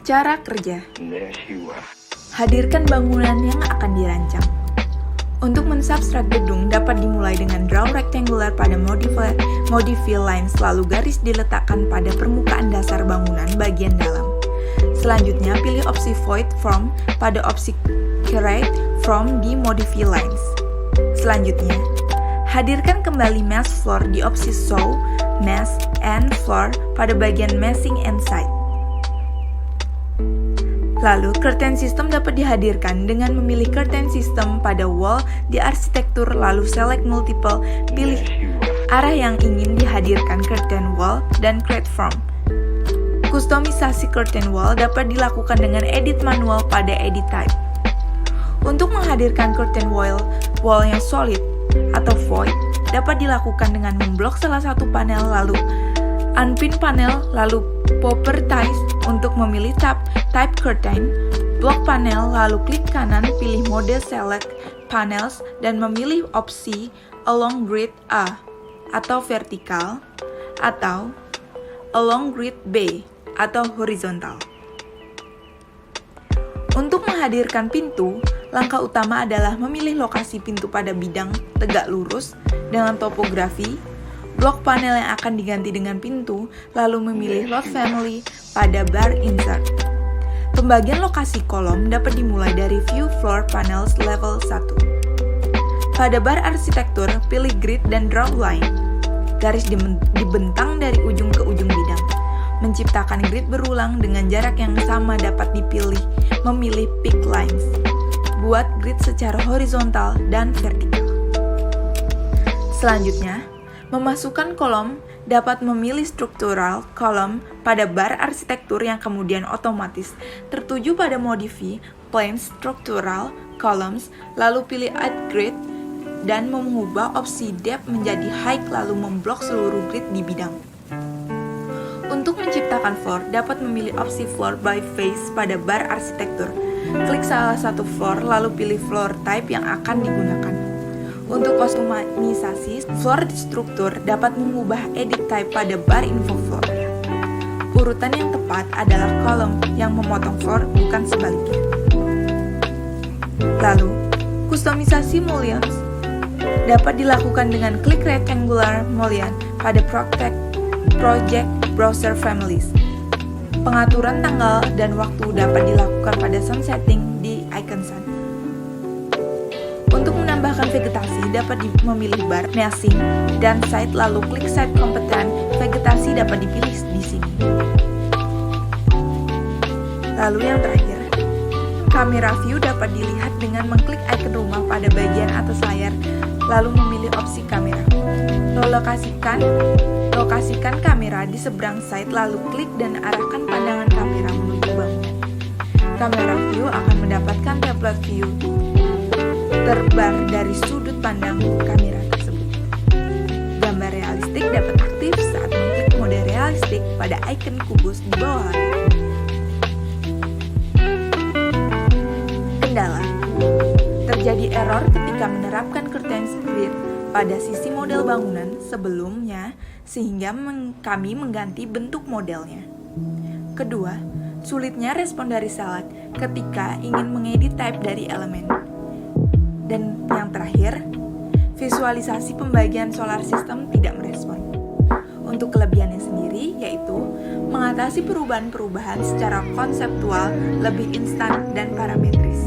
Cara kerja. Hadirkan bangunan yang akan dirancang. Untuk mensubstrak gedung dapat dimulai dengan draw rectangular pada modify lines, lalu garis diletakkan pada permukaan dasar bangunan bagian dalam. Selanjutnya, pilih opsi void form pada opsi create from di modify lines. Selanjutnya, hadirkan kembali mesh floor di opsi show mesh and floor pada bagian meshing and side. Lalu, curtain system dapat dihadirkan dengan memilih curtain system pada wall di arsitektur, lalu select multiple, pilih arah yang ingin dihadirkan curtain wall, dan create from. Kustomisasi curtain wall dapat dilakukan dengan edit manual pada edit type. Untuk menghadirkan curtain wall yang solid atau void dapat dilakukan dengan memblok salah satu panel, lalu unpin panel, lalu properties untuk memilih type curtain, blok panel, lalu klik kanan, pilih mode select panels, dan memilih opsi along grid A atau vertikal, atau along grid B atau horizontal. Untuk menghadirkan pintu, langkah utama adalah memilih lokasi pintu pada bidang tegak lurus dengan topografi, blok panel yang akan diganti dengan pintu, lalu memilih load family pada bar insert. Pembagian lokasi kolom dapat dimulai dari view floor panels level 1. Pada bar arsitektur, pilih grid dan draw line. Garis dibentang dari ujung ke ujung bidang. Menciptakan grid berulang dengan jarak yang sama dapat memilih pick lines. Buat grid secara horizontal dan vertikal. Selanjutnya, memasukkan kolom dapat memilih struktural kolom pada bar arsitektur yang kemudian otomatis tertuju pada modify plain structural columns, lalu pilih add grid dan mengubah opsi depth menjadi high, lalu memblok seluruh grid di bidang. Untuk menciptakan floor, dapat memilih opsi floor by face pada bar arsitektur. Klik salah satu floor, lalu pilih floor type yang akan digunakan. Untuk kustomisasi floor struktur, dapat mengubah edit type pada bar info floor. Urutan yang tepat adalah kolom yang memotong floor, bukan sebaliknya. Lalu, kustomisasi mullions dapat dilakukan dengan klik rectangular mullion pada project browser families. Pengaturan tanggal dan waktu dapat dilakukan pada sun setting di icon sun. Untuk menambahkan vegetasi, dapat memilih bar, meshing, dan side, lalu klik side kompeten. Vegetasi dapat dipilih di sini. Lalu yang terakhir, kamera view dapat dilihat dengan mengklik icon rumah pada bagian atas layar, lalu memilih opsi kamera. Lokasikan kamera di seberang side, lalu klik dan arahkan pandangan kamera menuju bangunan. Kamera view akan mendapatkan template view terbar dari sudut pandang kamera tersebut. Gambar realistik dapat aktif saat mengklik mode realistik pada icon kubus di bawah layar. Kendala: terjadi error ketika menerapkan curtain grid pada sisi model bangunan sebelumnya, sehingga kami mengganti bentuk modelnya. Kedua, sulitnya respon dari Select ketika ingin mengedit type dari elemen. Dan yang terakhir, visualisasi pembagian solar system tidak merespon. Untuk kelebihannya sendiri, yaitu mengatasi perubahan-perubahan secara konseptual lebih instan dan parametris.